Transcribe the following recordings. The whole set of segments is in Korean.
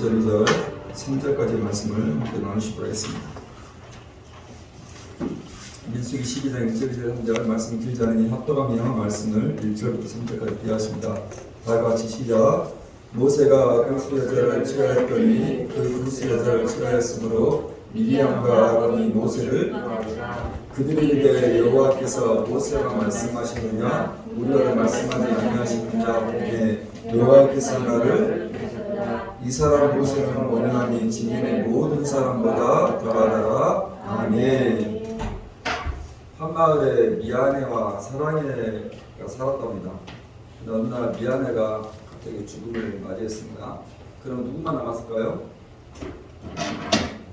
1절, 2절, 3절까지 말씀을 함께 나누시도록 하겠습니다. 민수기 12장 1절, 2절, 3절 말씀이 길지 않으니 합독하며 말씀을 1절부터 3절까지 기하십니다. 다 같이 시작. 모세가 그루스 여자를 취하였더니 그 그루스 여자를 취하였으므로 미리암과 아론이 모세를 그들에게 여호와께서 모세가 말씀하시느냐 우리가 말씀하지 아니하시느냐 보매 여호와께서 나를 이 사람 모세는 원하니 지면의 모든 사람보다 더하더라. 아멘. 한 마을에 미아네와 사랑해가 살았답니다. 어느 날 미아네가 갑자기 죽음을 맞이했습니다. 그럼 누구만 남았을까요?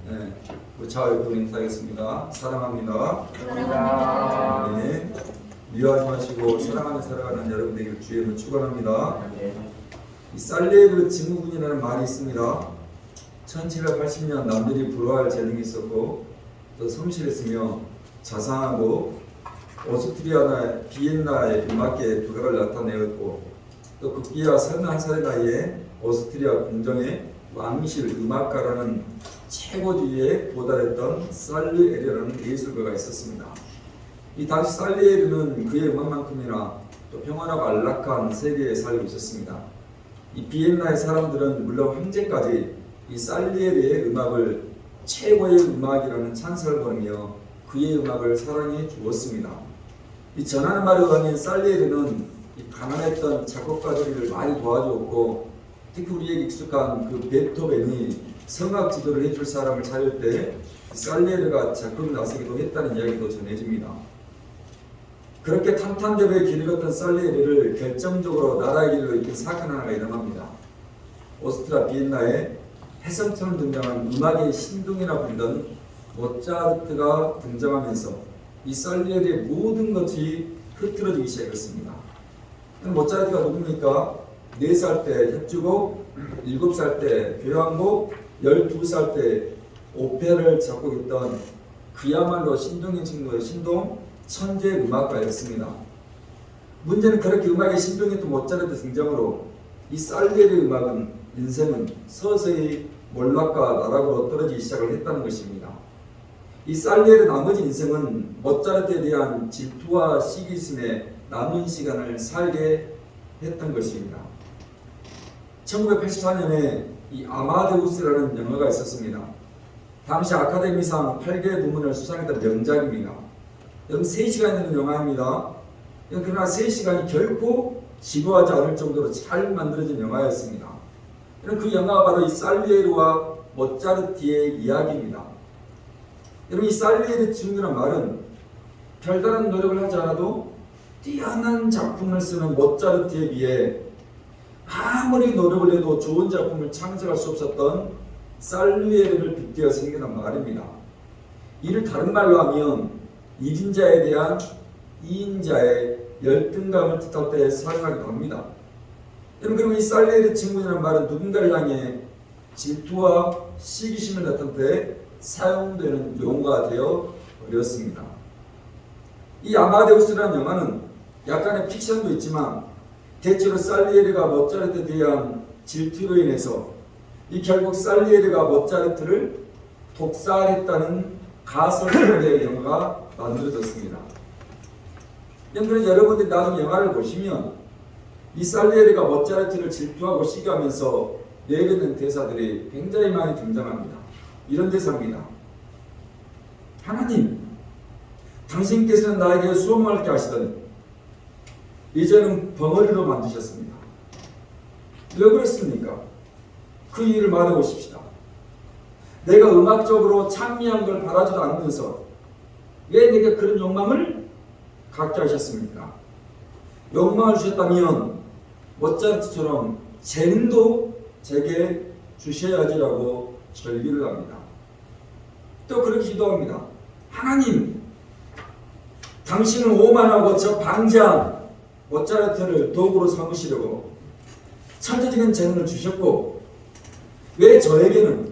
네, 우리 자유분 인사하겠습니다. 사랑합니다. 사랑합니다. 네, 미워하지 마시고 사랑하며 살아가는 여러분들에게 주의 이름을 축원합니다. 이 살레르 증후군이라는 말이 있습니다. 1780년 남들이 부러워할 재능이 있었고 또 성실했으며 자상하고 오스트리아나 비엔나의 음악계에 두각을 나타내었고 또 급기야 31살의 나이에 오스트리아 궁정의 왕실 음악가라는 최고지위에 도달했던 살리에르라는 예술가가 있었습니다. 이 당시 살리에르는 그의 음악만큼이나 또 평안하고 안락한 세계에 살고 있었습니다. 이 비엔나의 사람들은 물론 현재까지 이 살리에르의 음악을 최고의 음악이라는 찬사를 보내며 그의 음악을 사랑해 주었습니다. 이 전하는 말에 의하면 살리에르는 이 가난했던 작곡가들을 많이 도와주었고 특히 우리에게 익숙한 그 베토벤이 성악 지도를 해줄 사람을 찾을 때 살리에르가 적극 나서기도 했다는 이야기도 전해집니다. 그렇게 탄탄대로의 길을 걷던 살리에르를 결정적으로 나라의 길로 이끈 사건 하나가 일어납니다. 오스트리아 비엔나에 혜성처럼 등장한 음악의 신동이라 불리던 모차르트가 등장하면서 이 살리에르의 모든 것이 흐트러지기 시작했습니다. 모차르트가 누굽니까? 4살 때 협주곡, 7살 때 교향곡, 12살 때 오페라를 작곡했던 그야말로 신동인 친구의 신동 천재 음악가였습니다. 문제는 그렇게 음악에 신동했던 모차르트 등장으로 이 살리에르의 음악은 인생은 서서히 몰락과 나락으로 떨어지기 시작을 했다는 것입니다. 이 살리에르의 나머지 인생은 모차르트에 대한 질투와 시기심에 남은 시간을 살게 했던 것입니다. 1984년에 이 아마데우스라는 영화가 있었습니다. 당시 아카데미상 8개 부문을 수상했던 명작입니다. 3시간 되는 영화입니다. 그러나 3시간이 결코 지루하지 않을 정도로 잘 만들어진 영화였습니다. 그 영화가 바로 이 살리에르와 모차르트의 이야기입니다. 여러분, 이 살리에르 증후군이라는 말은 별다른 노력을 하지 않아도 뛰어난 작품을 쓰는 모차르트에 비해 아무리 노력을 해도 좋은 작품을 창작할 수 없었던 살리에르를 빗대어 생겨난 말입니다. 이를 다른 말로 하면 1인자에 대한 2인자의 열등감을 뜻할 때 사용하기도 합니다. 그럼 이 살리에르 증후군이라는 말은 누군가를 향해 질투와 시기심을 나타낼 때 사용되는 용어가 되어 버렸습니다. 이 아마데우스라는 영화는 약간의 픽션도 있지만 대체로 살리에르가 모차르트에 대한 질투로 인해서 이 결국 살리에르가 모차르트를 독살했다는 가설의 영화가 만들어졌습니다. 그래서 여러분들이 나중에 영화를 보시면 이 살리에르가 모차르트를 질투하고 시기하면서 내뱉는 대사들이 굉장히 많이 등장합니다. 이런 대사입니다. 하나님, 당신께서는 나에게 수험할 게 하시더니 이제는 벙어리로 만드셨습니다. 왜 그랬습니까? 그 이유를 말해 보십시다. 내가 음악적으로 찬미한 걸 바라지도 않으면서 왜 내게 그런 욕망을 갖게 하셨습니까? 욕망을 주셨다면 모차르트처럼 재능도 제게 주셔야지라고 절기를 합니다. 또 그렇게 기도합니다. 하나님, 당신은 오만하고 저 방장 모차르트를 도구로 삼으시려고 천재적인 재능을 주셨고 왜 저에게는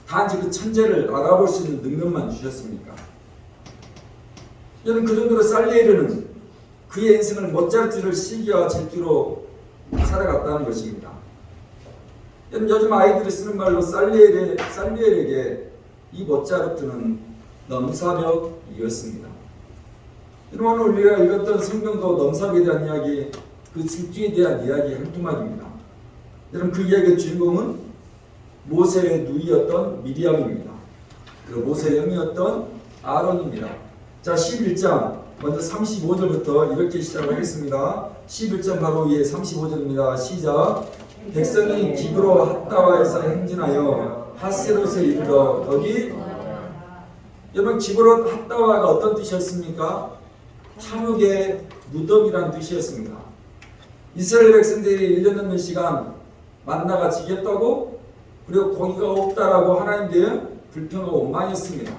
단지 그 천재를 알아볼 수 있는 능력만 주셨습니까? 여러분, 그 정도로 살리에르는 그의 인생을 모차르트를 시기와 질투로 살아갔다는 것입니다. 여러분 요즘 아이들이 쓰는 말로 살리엘에게 이 모차르트는 넘사벽이었습니다. 여러분 오늘 우리가 읽었던 성경도 넘사벽에 대한 이야기, 그 질투에 대한 이야기 한 토막입니다. 여러분 그 이야기의 주인공은 모세의 누이였던 미리암입니다. 그리고 모세의 형이었던 아론입니다. 자 11장 먼저 35절부터 이렇게 시작하겠습니다. 11장 바로 위에 35절입니다. 시작. 백성이 기브로 핫다와에서 행진하여 핫세롯에 이르러 거기 여러분 기브로 핫다와가 어떤 뜻이었습니까? 참흑의 무덤이란 뜻이었습니다. 이스라엘 백성들이 1년 넘는 시간 만나가 지겠다고 그리고 고기가 없다라고 하나님께 불평하고 원망했습니다.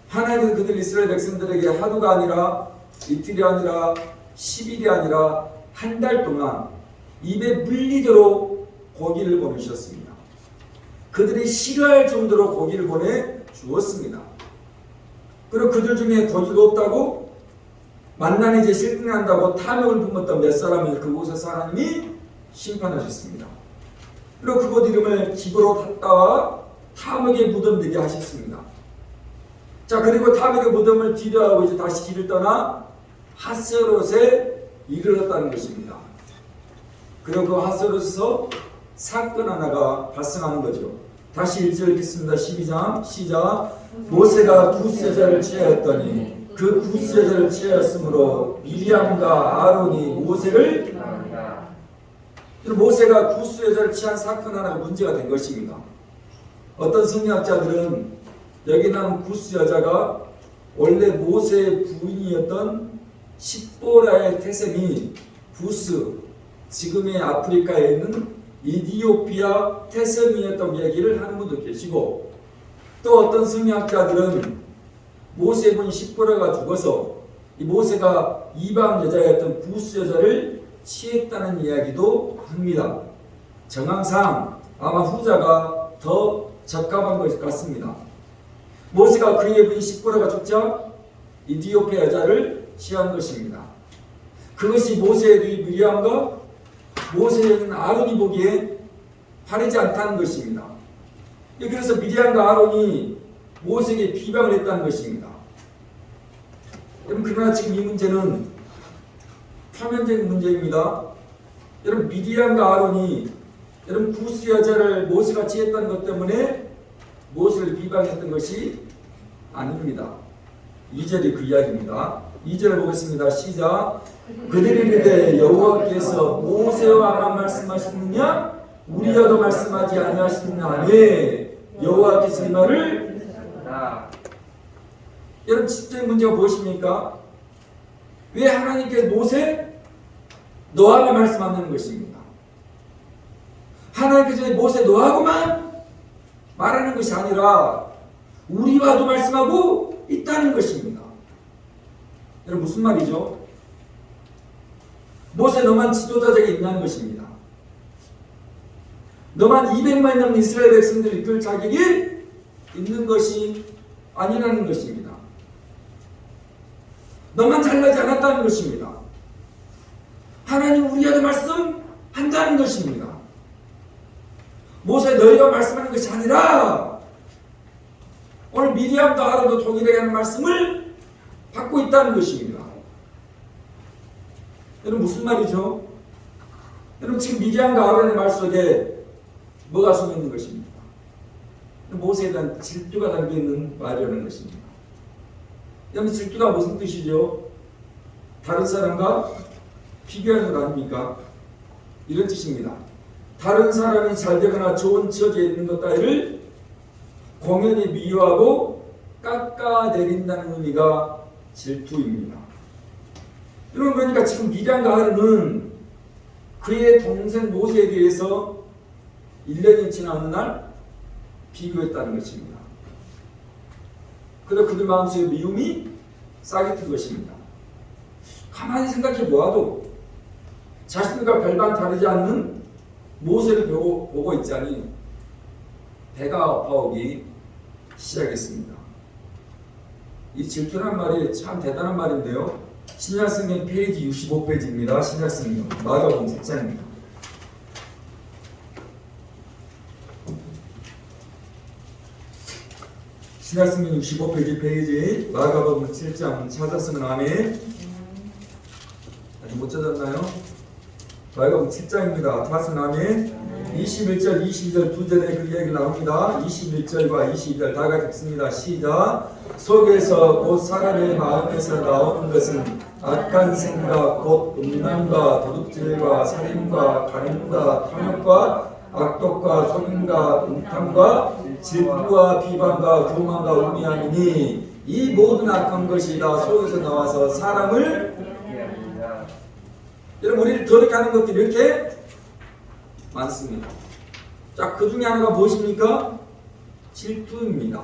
하나님은 그들 이스라엘 백성들에게 하루가 아니라 이틀이 아니라 10일이 아니라 한 달 동안 입에 물리도록 고기를 보내주셨습니다. 그들이 싫어할 정도로 고기를 보내주었습니다. 그리고 그들 중에 고기가 없다고 만난이 이제 실증난다고 탐욕을 품었던 몇 사람을 그곳에서 하나님이 심판하셨습니다. 그리고 그곳 이름을 기브로 핫다와 탐욕의 무덤 되게 하셨습니다. 자 그리고 탐욕의 무덤을 뒤로하고 이제 다시 길을 떠나 핫세롯에 이르렀다는 것입니다. 그리고 그 핫세롯에서 사건 하나가 발생하는 거죠. 다시 1절 읽겠습니다. 12장 시작. 모세가 구스 여자를 취하였더니 그 구스 여자를 취하였으므로 미리암과 아론이 모세가 구스 여자를 취한 사건 하나가 문제가 된 것입니다. 어떤 성리학자들은 여기 나온 구스 여자가 원래 모세의 부인이었던 십보라의 태생이 구스, 지금의 아프리카에 있는 이디오피아 태생이었다고 얘기를 하는 분도 계시고 또 어떤 성리학자들은 모세의 부인 십보라가 죽어서 이 모세가 이방 여자였던 구스 여자를 취했다는 이야기도 합니다. 정황상 아마 후자가 더 적합한 것 같습니다. 모세가 그의 부인 십보라가 죽자 이디오피아 여자를 취한 것입니다. 그것이 모세의 누이 미리암과 모세의 아론이 보기에 바르지 않다는 것입니다. 그래서 미리암과 아론이 모세에게 비방을 했다는 것입니다. 여러분 그러나 지금 이 문제는 표면적인 문제입니다. 여러분 미리암과 아론이 여러분 구스 여자를 모세가 취했다는 것 때문에 모세를 비방했던 것이 아닙니다. 2절이 그 이야기입니다. 2절을 보겠습니다. 시작. 그들이 이르되 여호와께서 모세와만 말씀하셨느냐 우리와도 말씀하지 아니하셨느냐. 네, 여호와께서 이 말을 여러분 집적인 문제가 무엇입니까? 왜 하나님께서 모세 너하고 말씀하는 것입니다. 하나님께서 모세 너하고만 말하는 것이 아니라 우리와도 말씀하고 있다는 것입니다. 여러분 무슨 말이죠? 모세 너만 지도자에게 있는 것입니다. 너만 200만이 넘는 이스라엘 백성들을 이끌 자격이 있는 것이 아니라는 것입니다. 너만 잘나지 않았다는 것입니다. 하나님 우리와도 말씀한다는 것입니다. 모세 너희가 말씀하는 것이 아니라 오늘 미리암도 아론도 동일하게 하는 말씀을 받고 있다는 것입니다. 여러분 무슨 말이죠? 여러분 지금 미리암과 아론의 말 속에 뭐가 숨어 있는 것입니까? 모세에 대한 질투가 담겨있는 말이라는 것입니다. 여러분 질투가 무슨 뜻이죠? 다른 사람과 비교하는 것 아닙니까? 이런 뜻입니다. 다른 사람이 잘되거나 좋은 처지에 있는 것 따위를 공연히 미워하고 깎아내린다는 의미가 질투입니다. 여러분 그러니까 지금 미디안과 아론은 그의 동생 모세에 대해서 1년이 지난 어느 날 비교했다는 것입니다. 그래서 그들 마음속에 미움이 싹이 튼 것입니다. 가만히 생각해 보아도 자신과 별반 다르지 않는 모세를 보고 있자니 배가 아파오기 시작했습니다. 이 질투란 말이 참 대단한 말인데요. 신약성경 페이지 65페이지입니다. 신약성경 마가복음 4장입니다. 신약성경 65페이지 마가복음 7장 찾았으면 아멘. 아직 못 찾았나요? 마가복음 7장입니다. 찾았으면 아멘. 21절 22절 두 절에 그 이야기 나옵니다. 21절과 22절 다 같이 읽습니다. 시작. 속에서 곧 사람의 마음에서 나오는 것은 악한 생각 곧 음란과 도둑질과 살인과 간음과 탐욕과 악독과 속임과 음탕과 질투와 비방과 교만과 우매함이니 이 모든 악한 것이 다 속에서 나와서 사람을 여러분 우리를 더럽게 하는 것들이 이렇게 많습니다. 자, 그 중에 하나가 무엇입니까? 질투입니다.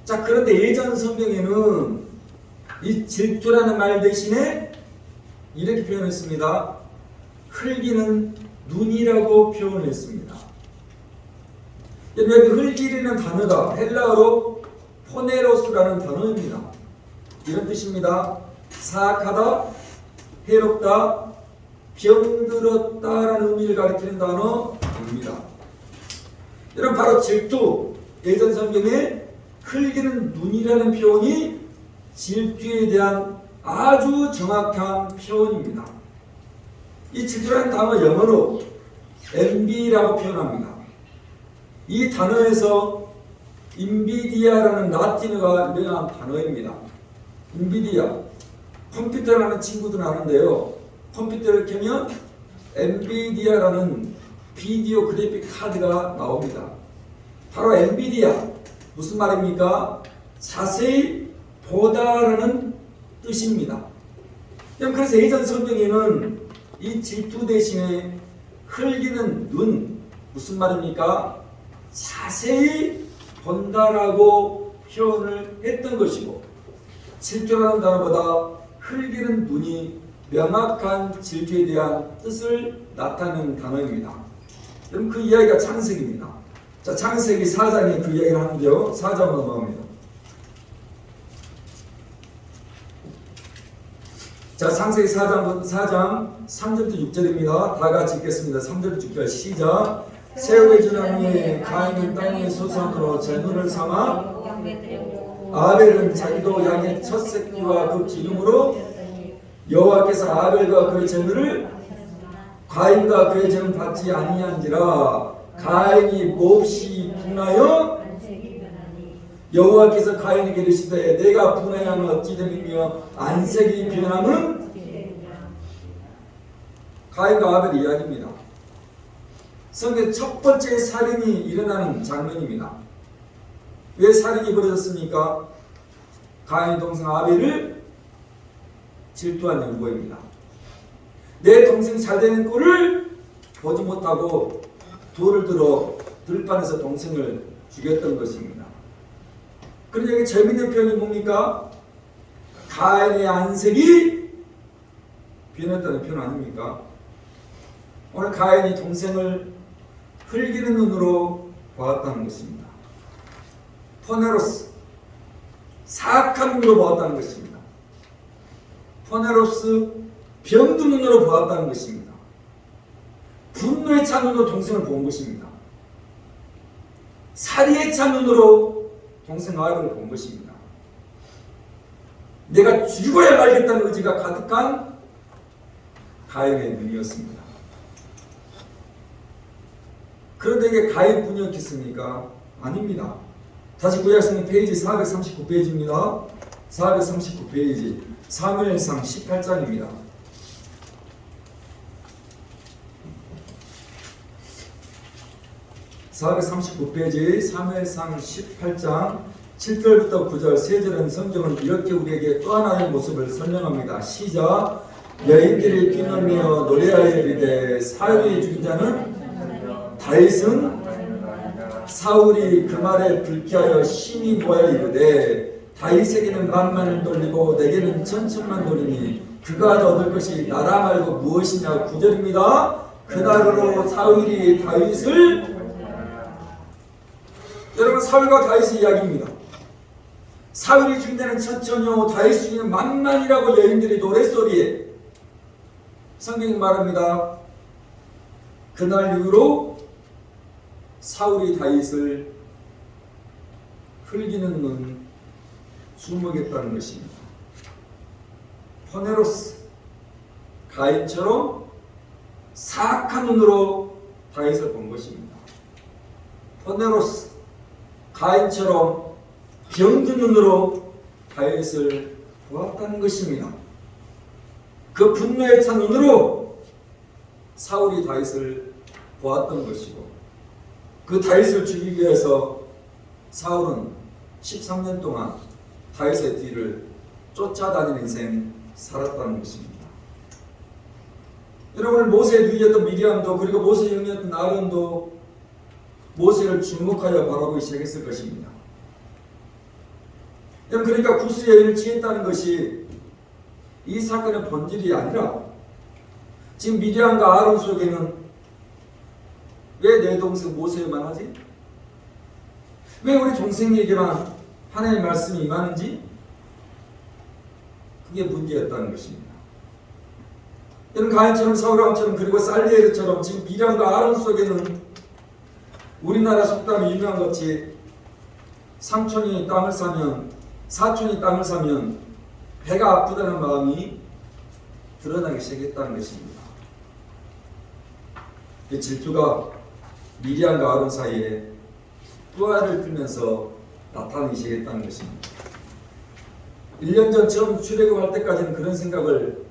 자, 그런데 예전 성경에는 이 질투라는 말 대신에 이렇게 표현했습니다. 흘기는 눈이라고 표현했습니다. 여기 흘기는 단어가 헬라어로 포네로스라는 단어입니다. 이런 뜻입니다. 사악하다, 해롭다, 병들었다라는 의미를 가리키는 단어입니다. 여러분 바로 질투, 예전 성경에 흘기는 눈이라는 표현이 질투에 대한 아주 정확한 표현입니다. 이 질투라는 단어 영어로 envy라고 표현합니다. 이 단어에서 인비디아라는 라틴어가 유래한 단어입니다. 인비디아, 컴퓨터를 하는 친구들은 아는데요. 컴퓨터를 켜면 엔비디아라는 비디오 그래픽 카드가 나옵니다. 바로 엔비디아, 무슨 말입니까? 자세히 보다라는 뜻입니다. 그래서 예전 성경에는 이 질투 대신에 흘기는 눈, 무슨 말입니까? 자세히 본다라고 표현을 했던 것이고, 질투라는 단어보다 흘기는 눈이 명확한 질투에 대한 뜻을 나타내는 단어입니다. 여러분 그 이야기가 창세기입니다. 자, 창세기 4장에 그 이야기를 하는데요. 4장으로 넘어갑니다. 자, 창세기 4장 3절부터 6절입니다. 다 같이 읽겠습니다. 3절부터 6절 시작. 세월이 지난 후에 가인은 땅의 소산으로 제물을 삼아 아벨은 자기도 양의 첫 새끼와 그 기름으로 여호와께서 아벨과 그의 제물을 가인과 그의 제물 받지 아니한지라. 가인이 몹시 분하여 여호와께서 가인에게 이르시되 내가 분하여는 어찌 됨이며 안색이 변함은. 가인과 아벨의 이야기입니다. 성경 첫 번째 살인이 일어나는 장면입니다. 왜 살인이 벌어졌습니까? 가인의 동생 아벨을 질투한 연고입니다. 내 동생 잘 되는 꼴을 보지 못하고 돌을 들어 들판에서 동생을 죽였던 것입니다. 그런데 여기 재밌는 표현이 뭡니까? 가인의 안색이 변했다는 표현 아닙니까? 오늘 가인이 동생을 흘기는 눈으로 보았다는 것입니다. 포네로스, 사악한 눈으로 보았다는 것입니다. 포네로스, 병든 눈으로 보았다는 것입니다. 분노에 찬 눈으로 동생을 본 것입니다. 살이에 찬 눈으로 동생 아벨을 본 것입니다. 내가 죽어야 말겠다는 의지가 가득한 가인의 눈이었습니다. 그런데 이게 가인뿐이었겠습니까? 아닙니다. 다시 구약성경 페이지 439페이지입니다. 439페이지 사무엘상 18장입니다. (439페이지) 사무엘상 18장 7절부터 9절 세 절은 성경은 이렇게 우리에게 또 하나의 모습을 설명합니다. 시작. 여인들이 뛰놀며 노래하여 이르되 사울이 죽인 자는 다윗은 사울이 그 말에 불쾌하여 심히 노하여 이르되 다윗에게는 만만을 돌리고 내게는 천천만 돌리니 그가 얻을 것이 나라 말고 무엇이냐. 9절입니다. 그날로 사울이 다윗을, 여러분 사울과 다윗의 이야기입니다. 사울이 죽인 자는 천천히요 다윗이 죽이는 만만이라고 여인들이 노랫소리에 성경이 말합니다. 그날 이후로 사울이 다윗을 흘기는 눈 숨먹였다는 것입니다. 포네로스, 가인처럼 사악한 눈으로 다윗을 본 것입니다. 포네로스, 가인처럼 병든 눈으로 다윗을 보았다는 것입니다. 그 분노에 찬 눈으로 사울이 다윗을 보았던 것이고, 그 다윗을 죽이기 위해서 사울은 13년 동안 다윗의 뒤를 쫓아다니는 인생 살았다는 것입니다. 여러분, 모세의 누이였던 미리암도 그리고 모세의 형이었던 아론도 모세를 주목하여 바라보기 시작했을 것입니다. 여러분, 그러니까 구스여인을 취했다는 것이 이 사건의 본질이 아니라 지금 미리암과 아론 속에는 왜 내 동생 모세에만 하지? 왜 우리 동생에게만 하나님의 말씀이 임하는지? 그게 문제였다는 것입니다. 여러분, 가인처럼 사울왕처럼 그리고 살리엘처럼 지금 미리암과 아론 속에는 우리나라 속담이 유명한 것이 삼촌이 땅을 사면 사촌이 땅을 사면 배가 아프다는 마음이 드러나기 시작했다는 것입니다. 그 질투가 미리암과 아론 사이에 뿌알을 틀면서 나타나기 시작했다는 것입니다. 1년 전 처음 출애굽할 때까지는 그런 생각을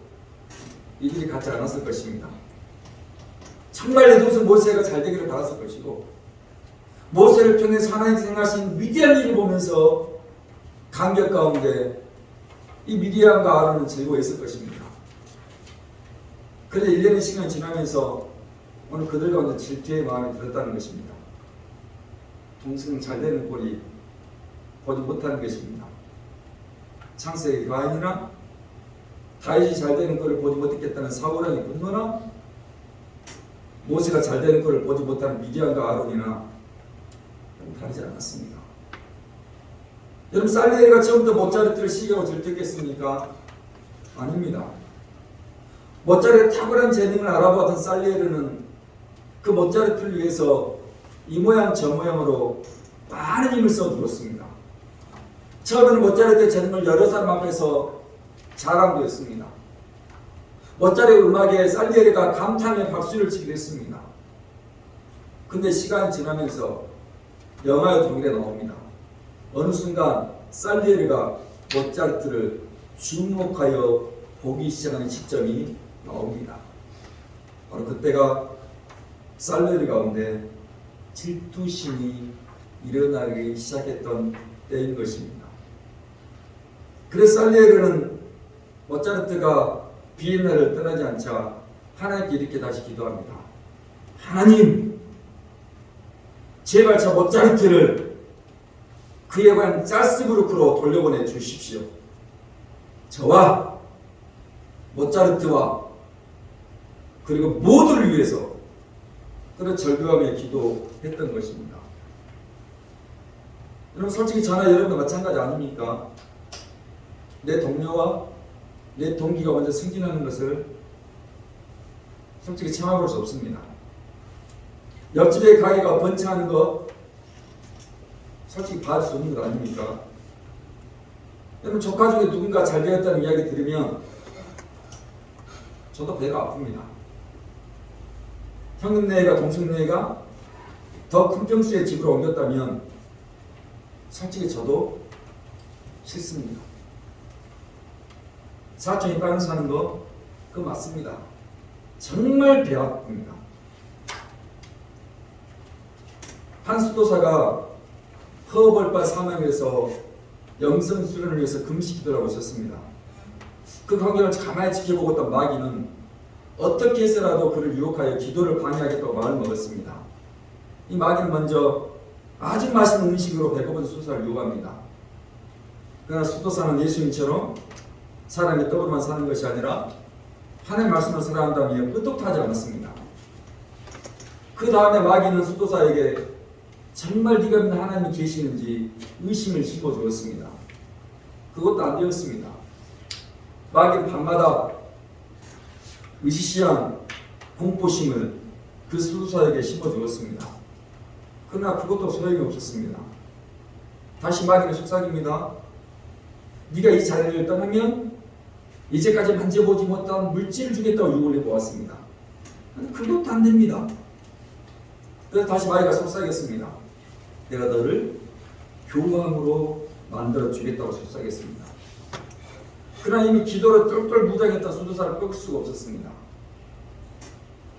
이들이 갖지 않았을 것입니다. 정말 내 동생 모세가 잘 되기를 바랐을 것이고, 모세를 통해서 하나님 생각하신 위대한 일을 보면서 감격 가운데 이 미리암과 아론은 즐거워했을 것입니다. 그런데 1년의 시간이 지나면서 오늘 그들 가운데 질투의 마음이 들었다는 것입니다. 동생은 잘 되는 꼴이 보지 못하는 것입니다. 창세기 가인이나 다윗이 잘 되는 꼴을 보지 못했겠다는 사울왕의 분노나 모세가 잘 되는 꼴을 보지 못하는 미디안과 아론이나 다르지 않았습니다. 여러분, 살리엘가 처음부터 모차르트를 시기하고 질투했겠습니까? 아닙니다. 모차르트의 탁월한 재능을 알아보았던 살리엘은 그 모차르트를 위해서 이 모양 저 모양으로 많은 힘을 써주었습니다. 처음에는 모차르트의 재능을 여러 사람 앞에서 자랑도 했습니다. 모차르트 음악에 살리에르가 감탄의 박수를 치기도 했습니다. 근데 시간이 지나면서 영화의 독일에 나옵니다. 어느 순간 살리에르가 모차르트를 주목하여 보기 시작하는 시점이 나옵니다. 바로 그때가 살리에르 가운데 질투심이 일어나기 시작했던 때인 것입니다. 그래서 살리에르는 모차르트가 비엔나를 떠나지 않자 하나님께 이렇게 다시 기도합니다. 하나님, 제발 저 모차르트를 그에 관한 짜스부르크로 돌려보내 주십시오. 저와 모차르트와 그리고 모두를 위해서 그런 절규하며 기도했던 것입니다. 여러분, 솔직히 저나 여러분도 마찬가지 아닙니까? 내 동료와 내 동기가 먼저 승진하는 것을 솔직히 참아볼 수 없습니다. 옆집의 가게가 번창하는 거 솔직히 봐줄 수 없는 것 아닙니까? 여러분, 조카 중에 누군가 잘 되었다는 이야기 들으면 저도 배가 아픕니다. 형님네가 동생네가 더 큰 평수의 집으로 옮겼다면 솔직히 저도 싫습니다. 사촌이 땅을 사는 거 그거 맞습니다. 정말 배 아픕니다. 한 수도사가 허벌바 사막에서 영성 수련을 위해서 금식 기도를 하고 있었습니다. 그 광경을 가만히 지켜보고 있던 마귀는 어떻게 해서라도 그를 유혹하여 기도를 방해하겠다고 마음을 먹었습니다. 이 마귀는 먼저 아주 맛있는 음식으로 배고픈 수도사를 유혹합니다. 그러나 수도사는 예수님처럼 사람이 떡으로만 사는 것이 아니라 하나님의 말씀을 사랑한다며 끄떡하지 않았습니다. 그 다음에 마귀는 수도사에게 정말 네가 믿는 하나님이 계시는지 의심을 심어주었습니다. 그것도 안 되었습니다. 마귀는 밤마다 의시시한 공포심을 그 수도사에게 심어주었습니다. 그러나 그것도 소용이 없었습니다. 다시 마귀는 속삭입니다. 네가 이 자리를 떠나면 이제까지 만져보지 못한 물질을 주겠다고 유혹을 해보았습니다. 그것도 안 됩니다. 그래서 다시 마귀가 속삭였습니다. 내가 너를 교황으로 만들어 주겠다고 속삭였습니다. 그러나 이미 기도로 똘똘 무장했던 수도사를 꺾을 수가 없었습니다.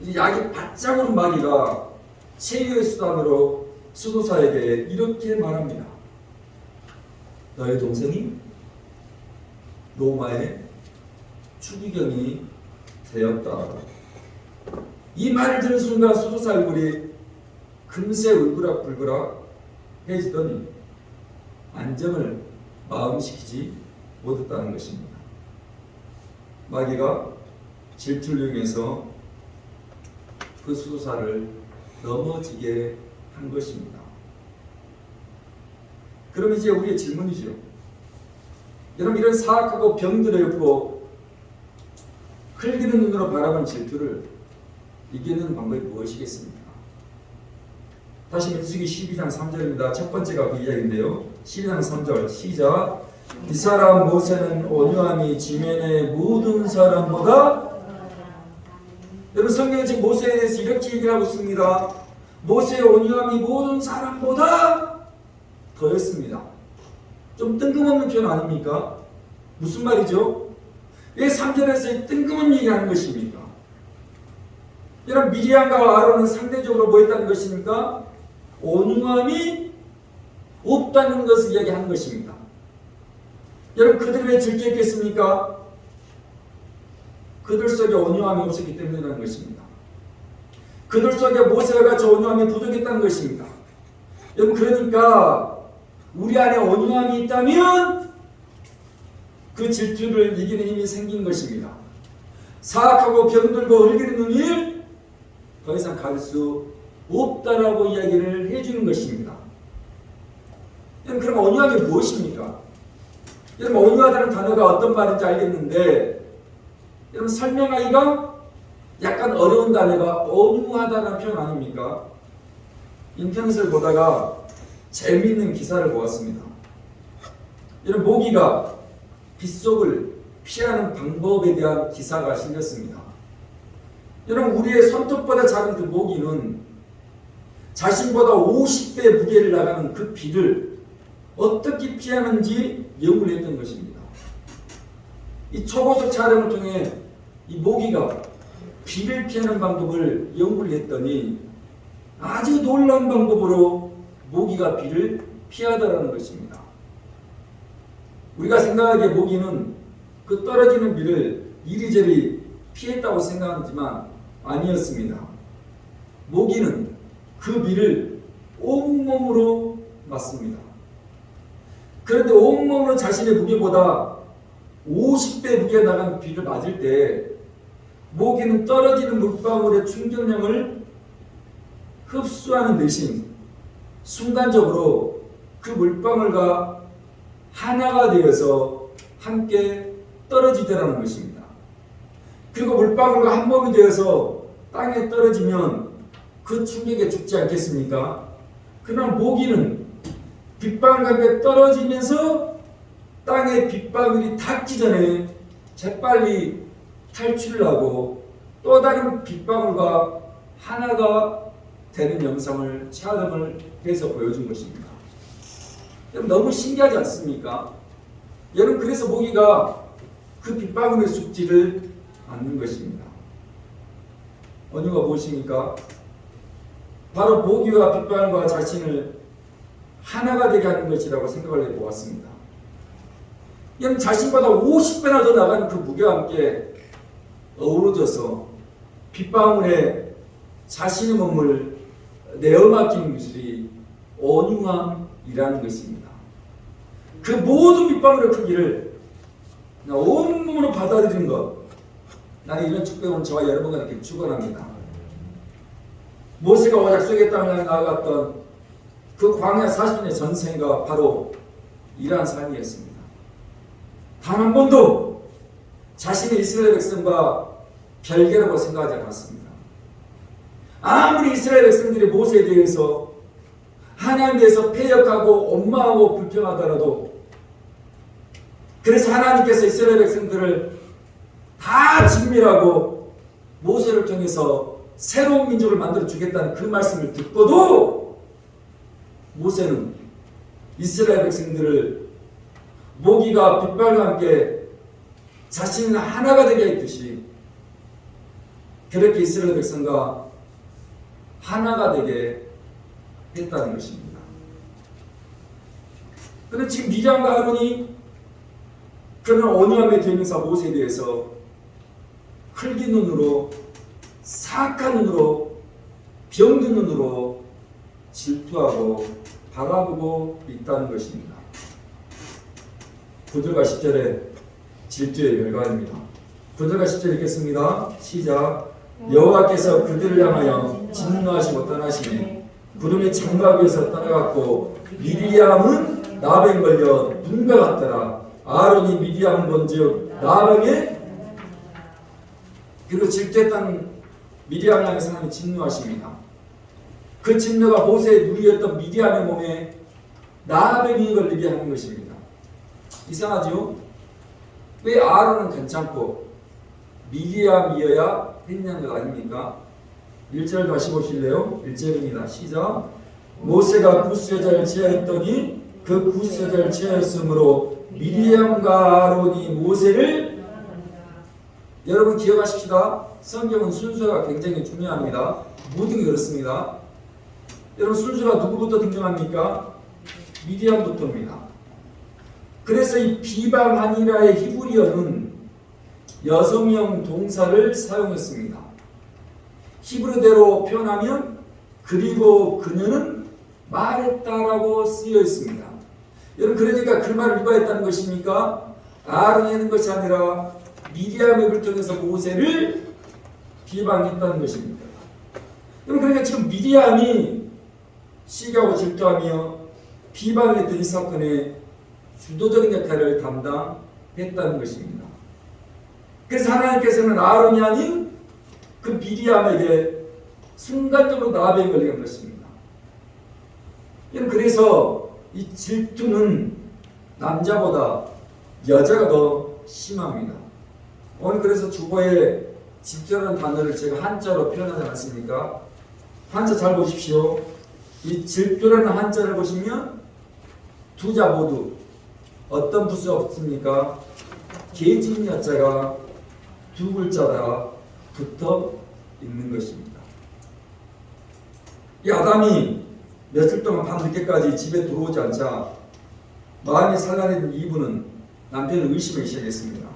이제 약이 바짝 오른 마귀가 최후의 수단으로 수도사에게 이렇게 말합니다. 너의 동생이 로마의 추기경이 되었다. 이 말을 들은 순간 수도사 얼굴이 금세 울그락불그락 해지더니 안정을 마음시키지 못했다는 것입니다. 마귀가 질투를 이용해서 그 수도사를 넘어지게 한 것입니다. 그럼 이제 우리의 질문이죠. 여러분, 이런 사악하고 병들었고 흘기는 눈으로 바라본 질투를 이기는 방법이 무엇이겠습니까? 다시 민수기 12장 3절입니다. 첫 번째가 그 이야기인데요. 12장 3절 시작. 이 사람 모세는 온유함이 지면의 모든 사람보다. 여러분, 성경은 지금 모세에 대해서 이렇게 얘기를 하고 있습니다. 모세의 온유함이 모든 사람보다 더했습니다. 좀 뜬금없는 표현 아닙니까? 무슨 말이죠? 왜 3절에서 뜬금없는 얘기하는 것입니까? 여러분, 미리암과 아론은 상대적으로 뭐 했다는 것입니까? 온유함이 없다는 것을 이야기하는 것입니다. 여러분, 그들이 왜 질투했겠습니까? 그들 속에 온유함이 없었기 때문이라는 것입니다. 그들 속에 모세와 같이 온유함이 부족했다는 것입니다. 여러분, 그러니까 우리 안에 온유함이 있다면 그 질투를 이기는 힘이 생긴 것입니다. 사악하고 병들고 흘기는 눈이 더 이상 갈 수 없다라고 이야기를 해주는 것입니다. 여러분, 그럼 온유함이 무엇입니까? 여러분, 온유하다는 단어가 어떤 말인지 알겠는데, 여러분, 설명하기가 약간 어려운 단어가 온유하다는 표현 아닙니까? 인터넷을 보다가 재미있는 기사를 보았습니다. 여러분, 모기가 빗속을 피하는 방법에 대한 기사가 실렸습니다. 여러분, 우리의 손톱보다 작은 그 모기는 자신보다 50배 무게를 나가는 그 비를 어떻게 피하는지 연구를 했던 것입니다. 이 초고속 촬영을 통해 이 모기가 비를 피하는 방법을 연구를 했더니 아주 놀라운 방법으로 모기가 비를 피하더라는 것입니다. 우리가 생각하기에 모기는 그 떨어지는 비를 이리저리 피했다고 생각하지만 아니었습니다. 모기는 그 비를 온몸으로 맞습니다. 그런데 온몸으로 자신의 무게보다 50배 무게가 나간 비를 맞을 때 모기는 떨어지는 물방울의 충격량을 흡수하는 대신 순간적으로 그 물방울과 하나가 되어서 함께 떨어지더라는 것입니다. 그리고 물방울과 한 몸이 되어서 땅에 떨어지면 그 충격에 죽지 않겠습니까? 그러나 모기는 빗방울과 함께 떨어지면서 땅에 빗방울이 닿기 전에 재빨리 탈출을 하고 또 다른 빗방울과 하나가 되는 영상을 촬영을 해서 보여준 것입니다. 여러분, 너무 신기하지 않습니까? 여러분, 그래서 모기가 그 빗방울에 죽지를 않는 것입니다. 온유가 무엇입니까? 바로 모기와 빗방울과 자신을 하나가 되게 하는 것이라고 생각을 해보았습니다. 여러분, 자신보다 50배나 더 나가는 그 무게와 함께 어우러져서 빗방울에 자신의 몸을 내어맡기는 기술이 온유함이라는 것입니다. 그 모든 빗방울의 크기를 온몸으로 받아들이는 것, 나는 이런 축복은 저와 여러분과 이렇게 축원합니다. 모세가 약속의 땅을 향해 나아갔던 그 광야 40년의 전생과 바로 이러한 삶이었습니다. 단 한 번도 자신의 이스라엘 백성과 별개라고 생각하지 않았습니다. 아무리 이스라엘 백성들이 모세에 대해서 하나님에 대해서 패역하고 원망하고 불평하더라도, 그래서 하나님께서 이스라엘 백성들을 다 진멸하고 모세를 통해서 새로운 민족을 만들어 주겠다는 그 말씀을 듣고도 모세는 이스라엘 백성들을 모기가 빗발과 함께 자신은 하나가 되게 했듯이 그렇게 이스라엘 백성과 하나가 되게 했다는 것입니다. 그런데 지금 미리암과 아론이 그런 언약의 대명사 모세에 대해서 흙인 눈으로, 사악한 눈으로, 병든 눈으로 질투하고 바라보고 있다는 것입니다. 9절과 10절에 질투의 결과입니다. 9절과 10절 읽겠습니다. 시작. 여호와께서 그들을 향하여 진노하시고 떠나시니 구름의 장막 위에서 떠나갔고 미리암은 나병 걸려 눈과 같더라. 아론이 미리암을 본즉 나병에, 그리고 질투했던 미리암을 향해서 하나님이 진노하십니다. 그 진노가 모세의 누이였던 미리암의 몸에 나병이 걸리게 하는 것입니다. 이상하죠? 왜 아론은 괜찮고 미리암이어야 했냐는 것 아닙니까? 1절 다시 보실래요? 1절입니다. 시작. 모세가 구스 여자를 취하였더니 그 구스 여자를 취하였으므로 미리암과 아론이 모세를, 여러분 기억하십시다. 성경은 순서가 굉장히 중요합니다. 모든 게 그렇습니다. 여러분 순서가 누구부터 등장합니까? 미리암부터입니다. 그래서 이 비방하니라의 히브리어는 여성형 동사를 사용했습니다. 히브리어대로 표현하면 그리고 그녀는 말했다라고 쓰여 있습니다. 여러분 그러니까 그 말을 누가 했다는 것입니까? 아론이 하는 것이 아니라 미리암의 입을 통해서 모세를 비방했다는 것입니다. 여러분 그러니까 지금 미리암이 시기하고 질투하며 비방했던 이 사건에 주도적인 역할을 담당했다는 것입니다. 그래서 하나님께서는 아론이 아닌 그 미리암에게 순간적으로 나병이 걸리게 한 것입니다. 그래서 이 질투는 남자보다 여자가 더 심합니다. 오늘 그래서 주보에 질투라는 단어를 제가 한자로 표현하지 않았습니까? 한자 잘 보십시오. 이 질투라는 한자를 보시면 두 자 모두 어떤 부수가 없습니까? 계진 여자가 두 글자가 붙어 있는 것입니다. 이 아담이 며칠 동안 밤늦게까지 집에 들어오지 않자 마음이 산란해진 이브는 남편을 의심하기 시작했습니다.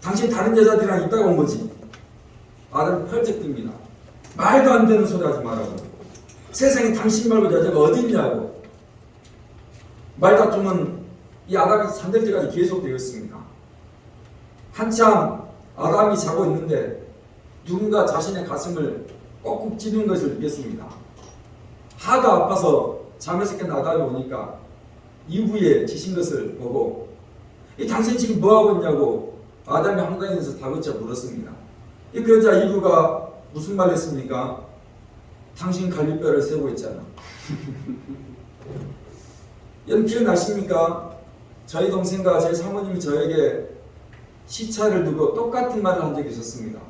당신 다른 여자들이랑 있다가 온 거지. 아담이 펄쩍 뜹니다. 말도 안 되는 소리 하지 말라고. 세상에 당신 말고 여자가 어디 있냐고. 말다툼은 이 아담이 잠들 때까지 계속되었습니다. 한참 아담이 자고 있는데 누군가 자신의 가슴을 꼭꼭 찌르는 것을 느꼈습니다. 하도 아파서 잠에서 깬 아담이 오니까 이브에 지신 것을 보고 이 당신 지금 뭐하고 있냐고 아담이 한강에서 다그쳐 물었습니다. 그 여자 이브가 무슨 말 했습니까? 당신 갈비뼈를 세고 있잖아. 여러분 기억나십니까? 저희 동생과 저희 사모님이 저에게 시차를 두고 똑같은 말을 한 적이 있었습니다.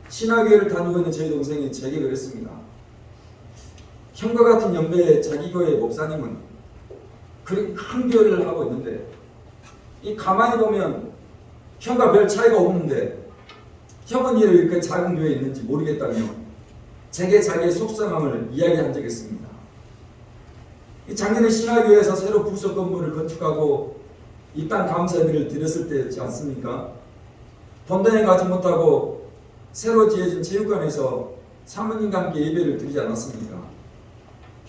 신학교를 다니고 있는 저희 동생이 제게 그랬습니다. 형과 같은 연배의 자기 교회 목사님은 그렇게 큰 교회를 하고 있는데 이 가만히 보면 형과 별 차이가 없는데 형은 왜 이렇게 작은 교회에 있는지 모르겠다며 제게 자기의 속상함을 이야기한 적이 있습니다. 작년에 신화교회에서 새로 부속 건물을 건축하고 이 땅 감사예배를 드렸을 때였지 않습니까? 본당에 가지 못하고 새로 지어진 체육관에서 사모님과 함께 예배를 드리지 않았습니까?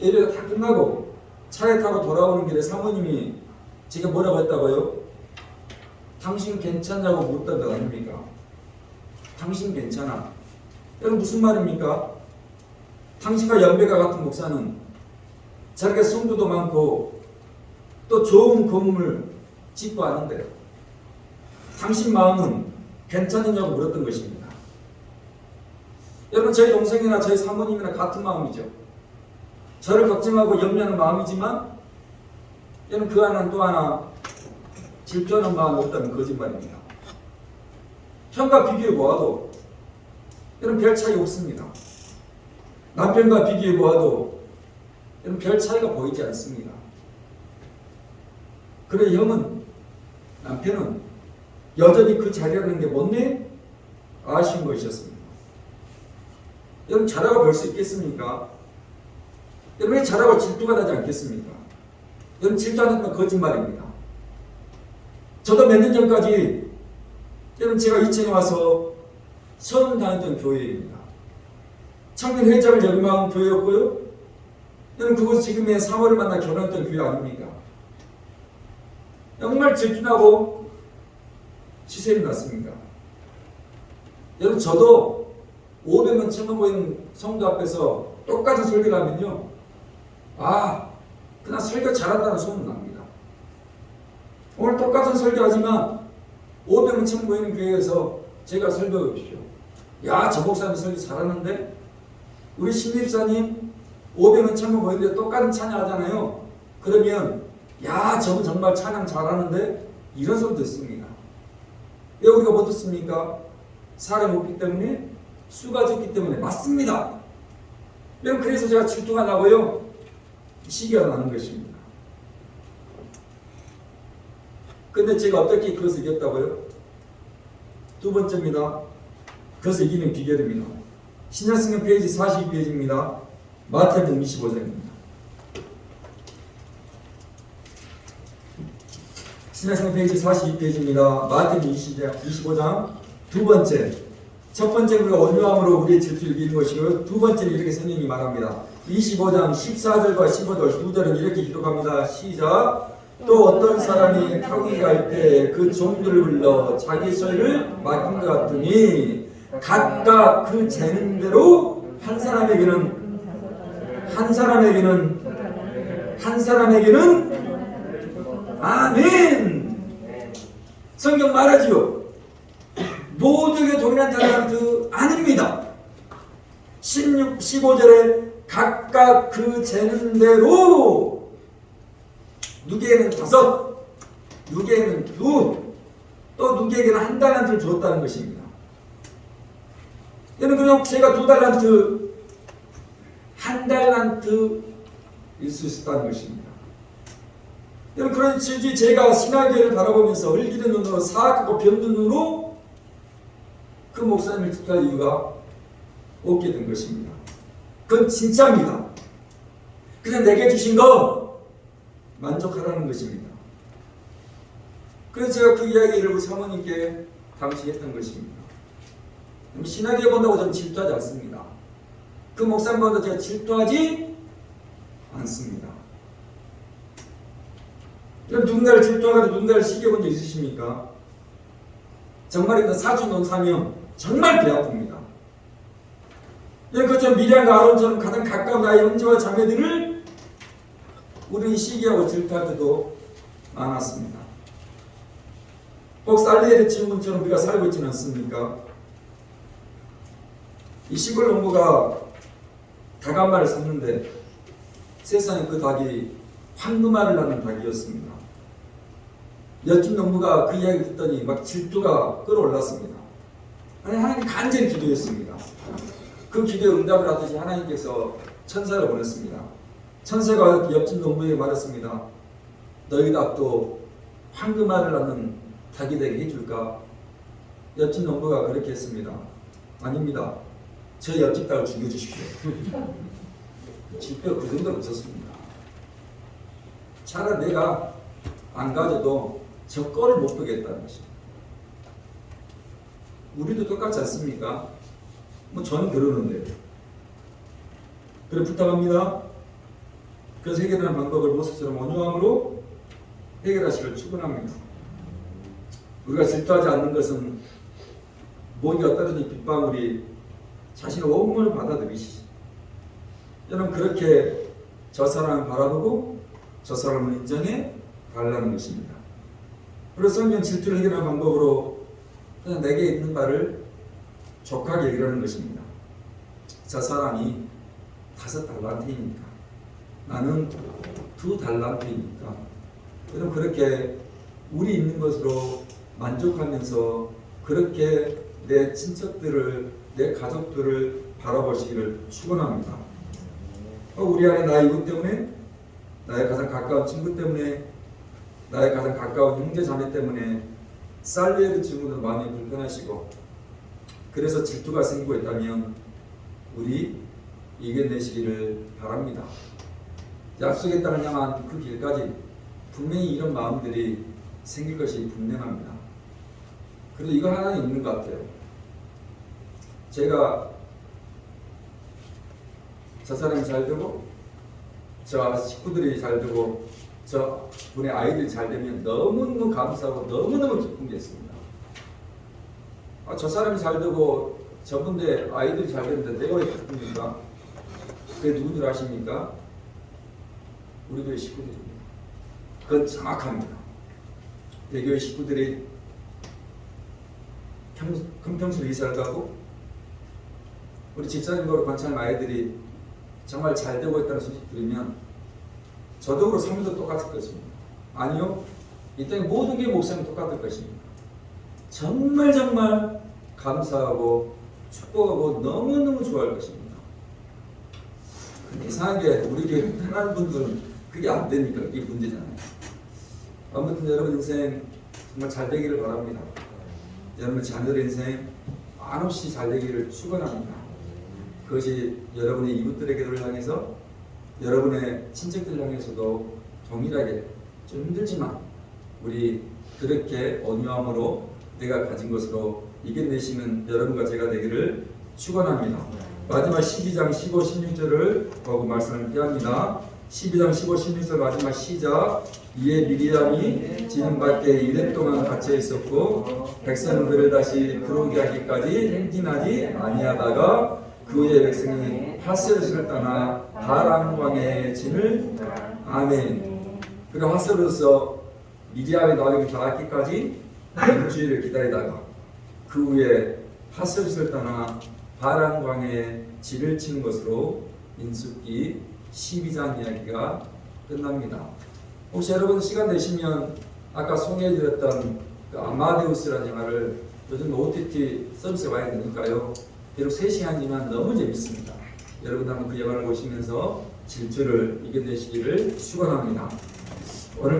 예배가 다 끝나고 차에 타고 돌아오는 길에 사모님이 제가 뭐라고 했다고요? 당신 괜찮냐고 묻던 것 아닙니까? 당신 괜찮아. 여러분 무슨 말입니까? 당신과 연배가 같은 목사는 자기가 성도도 많고 또 좋은 건물 짓고 하는데 당신 마음은 괜찮으냐고 물었던 것입니다. 여러분 저희 동생이나 저희 사모님이나 같은 마음이죠. 저를 걱정하고 염려하는 마음이지만 여러분 그 하나는 또 하나 질투하는 마음이 없다면 거짓말입니다. 형과 비교해 보아도 여러분 별 차이 없습니다. 남편과 비교해 보아도 여러분 별 차이가 보이지 않습니다. 그래 형은 남편은 여전히 그 자리라는 게 못내 아쉬운 것이었습니다. 여러분 자라고 볼 수 있겠습니까? 여러분 왜 자라고 질투가 나지 않겠습니까? 여러분 질투하는 건 거짓말입니다. 저도 몇 년 전까지 여러분 제가 이천에 와서 처음 다녔던 교회입니다. 청년 회장을 열망한 교회였고요. 여러분 그곳 지금의 3월을 만나 결혼했던 교회 아닙니까? 정말 질투나고 시샘이 났습니다. 여러분 저도 500명 처음 모인 성도 앞에서 똑같은 설교를 하면요. 그냥 설교 잘한다는 소문 납니다. 오늘 똑같은 설교하지만 500명 처음 모이는 교회에서 제가 설교해 보십시오. 저 목사님 설교 잘하는데 우리 신입사님 500명 처음 모이는데 똑같은 찬양하잖아요. 그러면 저분 정말 찬양 잘하는데 이런 소리도 있습니다. 왜 우리가 못 듣습니까? 사람이 없기 때문에, 수가 적기 때문에. 맞습니다. 여러분 그래서 제가 질투가 나고요. 시기가 나는 것입니다. 근데 제가 어떻게 그것을 이겼다고요? 두 번째입니다. 그것을 이기는 비결입니다. 신약성경 페이지 42페이지입니다. 마태복음 25장입니다. 신약성경 페이지 42페이지입니다. 마태복음 25장 두 번째. 첫 번째 우리가 온유함으로 우리의 질투를 이기는 것이고요. 두 번째는 이렇게 성령이 말합니다. 25장 14절과 15절 두 절은 이렇게 기록합니다. 시작. 또 어떤 사람이 타국에 갈 때 그 종들을 불러 자기 소유를 맡긴 것 같으니 각각 그 재는 대로 한 사람에게는 아멘. 성경 말하지요. 모두에게 동일한 탤런트 아닙니다. 15절에 각각 그 재는 대로 누구에게는 5, 누구에게는 2, 또 누구에게는 1달란트를 주었다는 것입니다. 여러분 그냥 제가 2달란트, 1달란트일 수 있었다는 것입니다. 여러분 그런지 제가 신학교를 바라보면서 흘기는 눈으로 사악하고 병든 눈으로 그 목사님을 집중할 이유가 없게 된 것입니다. 그건 진짜입니다. 그냥 내게 주신 거 만족하라는 것입니다. 그래서 제가 그 이야기를 우리 사모님께 당시 했던 것입니다. 신학교 본다고 저는 질투하지 않습니다. 그 목사님 본다고 제가 질투하지 않습니다. 그럼 누군가를 질투하거나 누군가를 시기해본 적 있으십니까? 정말입니다. 사촌 돈 사명 정말 배 아픕니다. 그것처럼 미리안과 아론처럼 가장 가까운 나의 형제와 자매들을 우리는 시기하고 질투할 때도 많았습니다. 꼭 살리에르 친구처럼 우리가 살고 있지는 않습니까? 이 시골 농부가 닭 한 마리를 샀는데 세상에 그 닭이 황금알을 낳는 닭이었습니다. 옆집 농부가 그 이야기 듣더니 막 질투가 끌어올랐습니다. 하나님 간절히 기도했습니다. 그 기도에 응답을 하듯이 하나님께서 천사를 보냈습니다. 천사가 옆집 농부에게 말했습니다. 너희 닭도 황금알을 낳는 닭이 되게 해줄까? 옆집 농부가 그렇게 했습니다. 아닙니다. 저 옆집 닭을 죽여주십시오. 질투가 그 정도로 없었습니다. 차라리 내가 안 가져도 저 꼴을 못 보겠다는 것입니다. 우리도 똑같지 않습니까? 저는 그러는데. 그래 부탁합니다. 그래서 해결하는 방법을 모습처럼 온유함으로 해결하시길 축원합니다. 우리가 질투하지 않는 것은 모기가 떨어진 빗방울이 자신의 온몸을 받아들이시죠. 여러분 그렇게 저 사람을 바라보고 저 사람을 인정해 달라는 것입니다. 그래서 성경 질투를 해결하는 방법으로 그냥 내게 있는 바를 족하게 얘기하는 것입니다. 저 사람이 5달란트이니까 나는 2달란트이니까. 그럼 그렇게 우리 있는 것으로 만족하면서 그렇게 내 친척들을, 내 가족들을 바라보시기를 축원합니다. 우리 안에 나의 이웃 때문에, 나의 가장 가까운 친구 때문에, 나의 가장 가까운 형제 자매 때문에 살리에르 증후군 마음이 불편하시고 그래서 질투가 생기고 있다면 우리 이겨내시기를 바랍니다. 약속의 땅을 향한 그 길까지 분명히 이런 마음들이 생길 것이 분명합니다. 그래도 이거 하나는 있는 것 같아요. 제가 저 사람이 잘 되고 저 식구들이 잘 되고 저 분의 아이들이 잘 되면 너무너무 감사하고 너무너무 기쁜 게 있습니다. 저 사람이 잘 되고 저분의 아이들이 잘 되는데 내가 왜 기쁩니까? 그게 누군 줄 아십니까? 우리 교회 식구들입니다. 그건 정확합니다. 내 교회 식구들이 큰평수 이사를 가고 우리 집사님과 관찰 아이들이 정말 잘 되고 있다는 소식 들으면 저도 그렇고 삶도 똑같을 것입니다. 아니요, 이 땅의 모든 게 목사님 똑같을 것입니다. 정말 감사하고 축복하고 너무너무 좋아할 것입니다. 근데 이상하게 우리 교회 편한 분들은 그게 안 되니까 이게 문제잖아요. 아무튼 여러분 인생 정말 잘 되기를 바랍니다. 여러분 자녀들 인생 한없이 잘 되기를 축원합니다. 그것이 여러분의 이웃들에게를 향해서 여러분의 친척들을 향해서도 동일하게 좀 힘들지만 우리 그렇게 온유함으로 내가 가진 것으로 이겨내시는 여러분과 제가 되기를 축원합니다. 마지막 12장 15, 16절을 보고 말씀을 피합니다. 12장 15, 16절 마지막 시작. 이에 미리암이 지는 밖에 이래 동안 갇혀 있었고 백성들을 다시 들어오게 하기까지 행진하지 아니하다가 그 후에 백성이 하세롯을 떠나 바람광의 진을 아멘. 그리고 하세롯에서 미디안의 나중에 닿기까지 일주일을 기다리다가 그 후에 하세롯을 떠나 바람광의 진을 치는 것으로 민수기 12장 이야기가 끝납니다. 혹시 여러분 시간 되시면 아까 소개해드렸던 그 아마데우스라는 영화를 요즘 OTT 서비스에 많이 되니까요. 비록 3시간이지만 너무 재밌습니다. 여러분 한번 그 영화를 보시면서 질투를 이겨내시기를 축원합니다. 오늘